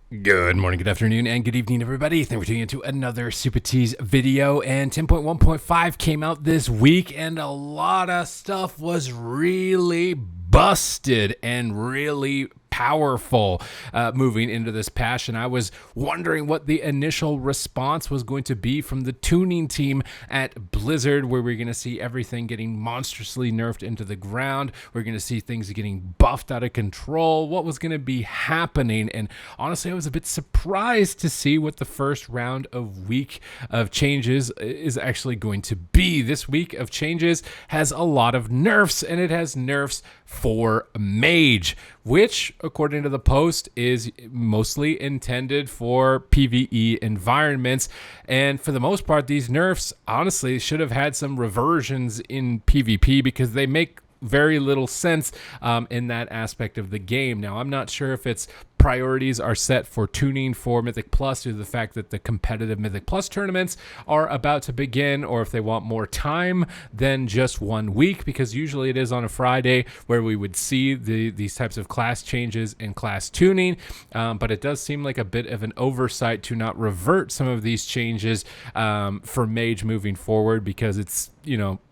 Good morning, good afternoon, and good evening, everybody. Thank you for tuning into another Supatease video. And 10.1.5 came out this week, and a lot of stuff was really busted and really powerful moving into this patch. And I was wondering what the initial response was going to be from the tuning team at Blizzard, where we're going to see everything getting monstrously nerfed into the ground. We're going to see things getting buffed out of control. What was going to be happening? And honestly, I was a bit surprised to see what the first round of week of changes is actually going to be. This week of changes has a lot of nerfs, and it has nerfs for mage, which, according to the post, is mostly intended for PvE environments. And for the most part, these nerfs honestly should have had some reversions in PvP because they make very little sense in that aspect of the game. Now, I'm not sure if its priorities are set for tuning for Mythic Plus due to the fact that the competitive Mythic Plus tournaments are about to begin, or if they want more time than just 1 week, because usually it is on a Friday where we would see these types of class changes and class tuning. But it does seem like a bit of an oversight to not revert some of these changes for Mage moving forward, because it's,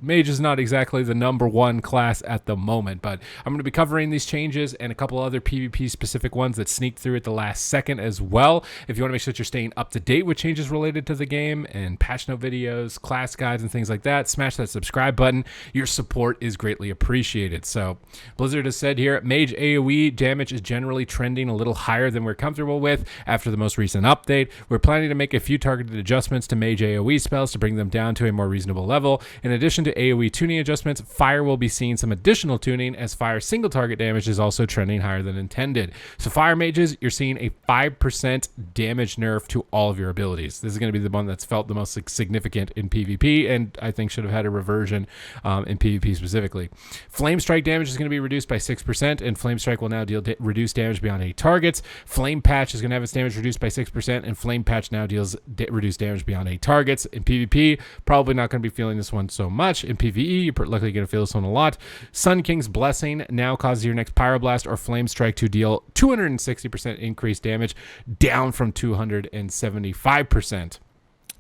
Mage is not exactly the number one class at the moment. But I'm going to be covering these changes and a couple other PvP specific ones that sneaked through at the last second as well. If you want to make sure that you're staying up to date with changes related to the game and patch note videos, class guides, and things like that, smash that subscribe button. Your support is greatly appreciated. So Blizzard has said here, Mage AoE damage is generally trending a little higher than we're comfortable with after the most recent update. We're planning to make a few targeted adjustments to Mage AoE spells to bring them down to a more reasonable level. In addition to AoE tuning adjustments, Fire will be seeing some additional tuning, as Fire single target damage is also trending higher than intended. So Fire mages, you're seeing a 5% damage nerf to all of your abilities. This is going to be the one that's felt the most significant in PvP, and I think should have had a reversion in PvP specifically. Flame Strike damage is going to be reduced by 6%, and Flame Strike will now deal reduced damage beyond 8 targets. Flame Patch is going to have its damage reduced by 6%, and Flame Patch now deals reduced damage beyond 8 targets. In PvP, probably not going to be feeling this one so much. In PvE, you're likely going to feel this one a lot. Sun King's Blessing now causes your next Pyroblast or Flame Strike to deal 260% increased damage, down from 275%.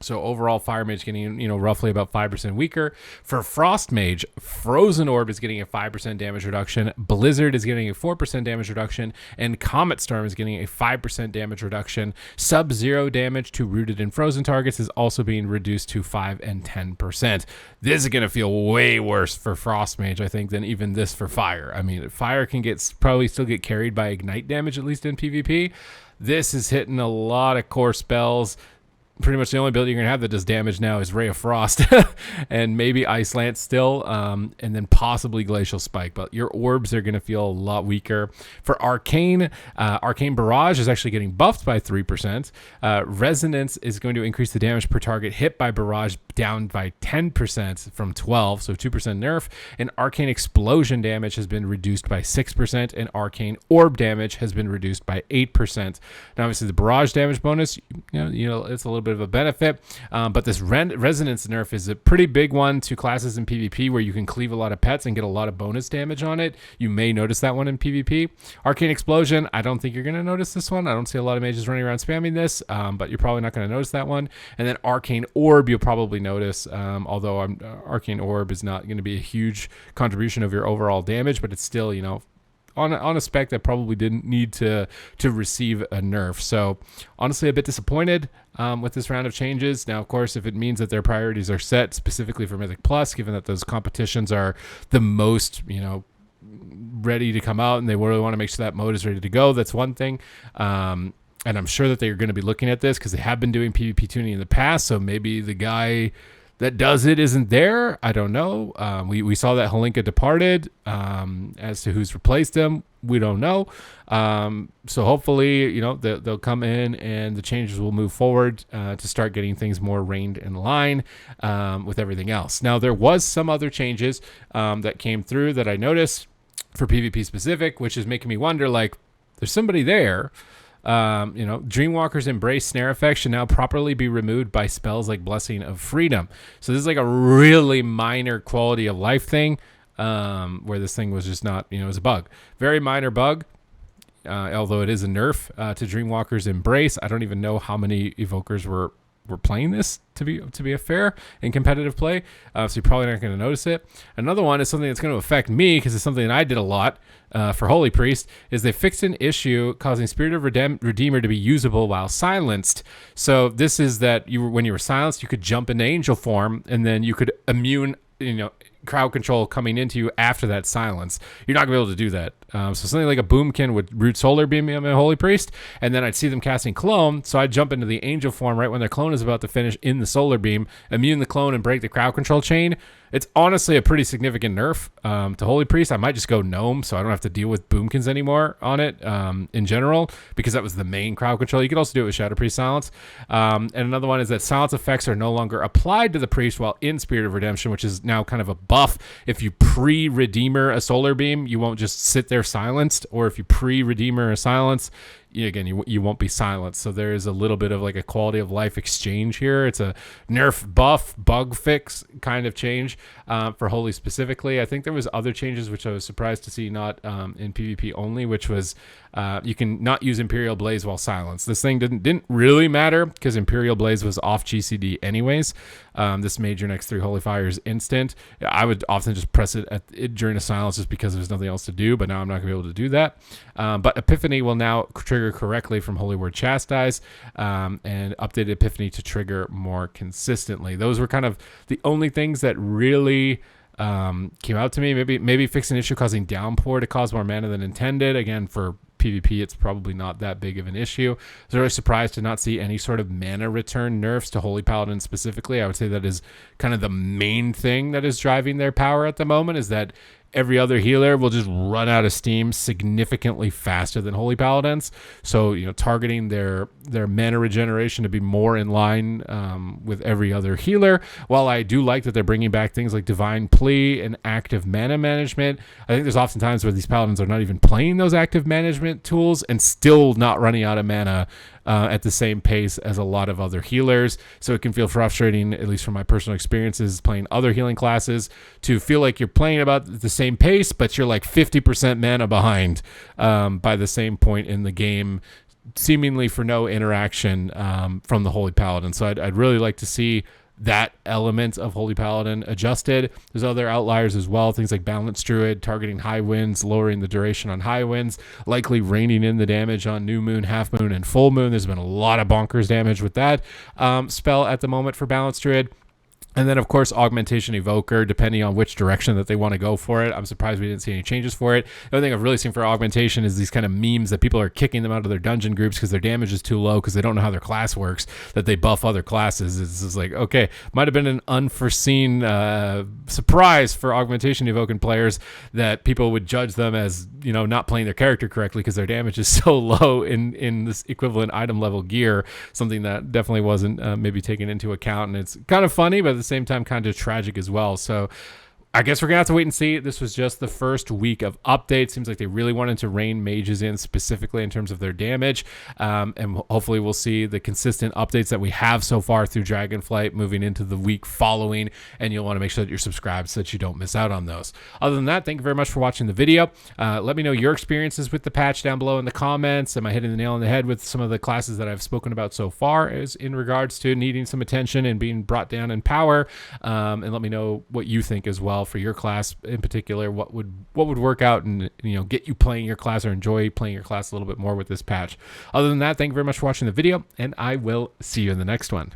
So overall, Fire Mage getting, roughly about 5% weaker. For Frost Mage, Frozen Orb is getting a 5% damage reduction. Blizzard is getting a 4% damage reduction. And Comet Storm is getting a 5% damage reduction. Sub-Zero damage to rooted and frozen targets is also being reduced to 5 and 10%. This is going to feel way worse for Frost Mage, I think, than even this for Fire. I mean, Fire can probably still get carried by Ignite damage, at least in PvP. This is hitting a lot of core spells. Pretty much the only ability you're going to have that does damage now is Ray of Frost and maybe Ice Lance still, and then possibly Glacial Spike. But your orbs are going to feel a lot weaker. For Arcane, Arcane Barrage is actually getting buffed by 3%. Resonance is going to increase the damage per target hit by Barrage down by 10% from 12, so 2% nerf. And Arcane Explosion damage has been reduced by 6%, and Arcane Orb damage has been reduced by 8%. Now, obviously, the Barrage damage bonus, it's a little bit of a benefit, but this resonance nerf is a pretty big one to classes in PvP where you can cleave a lot of pets and get a lot of bonus damage on it. You may notice that one in PvP. Arcane Explosion, I don't think you're going to notice this one. I don't see a lot of mages running around spamming this, but you're probably not going to notice that one. And then Arcane Orb, you'll probably notice, although Arcane Orb is not going to be a huge contribution of your overall damage, but it's still, on a spec that probably didn't need to receive a nerf. So honestly, a bit disappointed with this round of changes. Now, of course, if it means that their priorities are set specifically for Mythic Plus, given that those competitions are the most, ready to come out and they really want to make sure that mode is ready to go, that's one thing. And I'm sure that they're going to be looking at this because they have been doing PvP tuning in the past. So maybe the guy that does it isn't there. I don't know. We saw that Holinka departed. As to who's replaced him, we don't know. So hopefully, they'll come in and the changes will move forward to start getting things more reined in line with everything else. Now, there was some other changes that came through that I noticed for PvP specific, which is making me wonder, there's somebody there. Dreamwalker's Embrace snare effect should now properly be removed by spells like Blessing of Freedom. So this is like a really minor quality of life thing, where this thing was just not, it was a bug. Very minor bug. although it is a nerf to Dreamwalker's Embrace. I don't even know how many evokers were playing this to be a fair in competitive play, so you're probably not going to notice it. Another one is something that's going to affect me because it's something that I did a lot for Holy Priest, is they fixed an issue causing Spirit of Redeemer to be usable while silenced. So this is that when you were silenced, you could jump into angel form, and then you could immune crowd control coming into you after that silence. You're not gonna be able to do that. So something like a Boomkin would root Solar Beam a Holy Priest, and then I'd see them casting Clone, so I'd jump into the angel form right when their clone is about to finish in the Solar Beam, immune the clone, and break the crowd control chain. It's honestly a pretty significant nerf to Holy Priest. I might just go Gnome, so I don't have to deal with Boomkins anymore on it in general, because that was the main crowd control. You could also do it with Shadow Priest Silence. And another one is that silence effects are no longer applied to the priest while in Spirit of Redemption, which is now kind of a buff. If you pre-Redeemer a Solar Beam, you won't just sit there silenced, or if you pre-Redeemer a Silence, you won't be silenced. So there is a little bit of like a quality of life exchange here. It's a nerf buff bug fix kind of change for Holy specifically. I think there was other changes which I was surprised to see not in PvP only, which was you can not use Imperial Blaze while silenced. This thing didn't really matter because Imperial Blaze was off GCD anyways. This made your next 3 Holy Fires instant. I would often just press it during a silence just because there's nothing else to do, but now I'm not going to be able to do that. But Epiphany will now trigger correctly from Holy Word Chastise, and updated Epiphany to trigger more consistently. Those were kind of the only things that really came out to me. Maybe fix an issue causing Downpour to cause more mana than intended. Again, for PvP, it's probably not that big of an issue. I was really surprised to not see any sort of mana return nerfs to Holy Paladin specifically. I would say that is kind of the main thing that is driving their power at the moment, is that every other healer will just run out of steam significantly faster than Holy Paladins. So, targeting their mana regeneration to be more in line with every other healer. While I do like that they're bringing back things like Divine Plea and active mana management, I think there's often times where these Paladins are not even playing those active management tools and still not running out of mana at the same pace as a lot of other healers. So it can feel frustrating, at least from my personal experiences playing other healing classes, to feel like you're playing about the same pace, but you're like 50% mana behind by the same point in the game, seemingly for no interaction from the Holy Paladin. So I'd really like to see that element of Holy Paladin adjusted. There's other outliers as well, things like Balanced Druid targeting high winds, lowering the duration on high winds, likely reining in the damage on new moon, half moon, and full moon. There's been a lot of bonkers damage with that spell at the moment for Balanced Druid. And then, of course, Augmentation Evoker, depending on which direction that they want to go for it. I'm surprised we didn't see any changes for it. The only thing I've really seen for Augmentation is these kind of memes that people are kicking them out of their dungeon groups because their damage is too low because they don't know how their class works, that they buff other classes. It's just like, okay, might have been an unforeseen surprise for Augmentation Evoking players that people would judge them as, not playing their character correctly because their damage is so low in this equivalent item level gear, something that definitely wasn't maybe taken into account. And it's kind of funny, but at the same time kind of tragic as well. So I guess we're gonna have to wait and see. This was just the first week of updates. Seems like they really wanted to rein mages in specifically in terms of their damage, and hopefully we'll see the consistent updates that we have so far through Dragonflight moving into the week following, and you'll want to make sure that you're subscribed so that you don't miss out on those. Other than that, thank you very much for watching the video. Let me know your experiences with the patch down below in the comments. Am I hitting the nail on the head with some of the classes that I've spoken about so far as in regards to needing some attention and being brought down in power? And let me know what you think as well for your class in particular. What would work out and get you playing your class or enjoy playing your class a little bit more with this patch. Other than that, thank you very much for watching the video, and I will see you in the next one.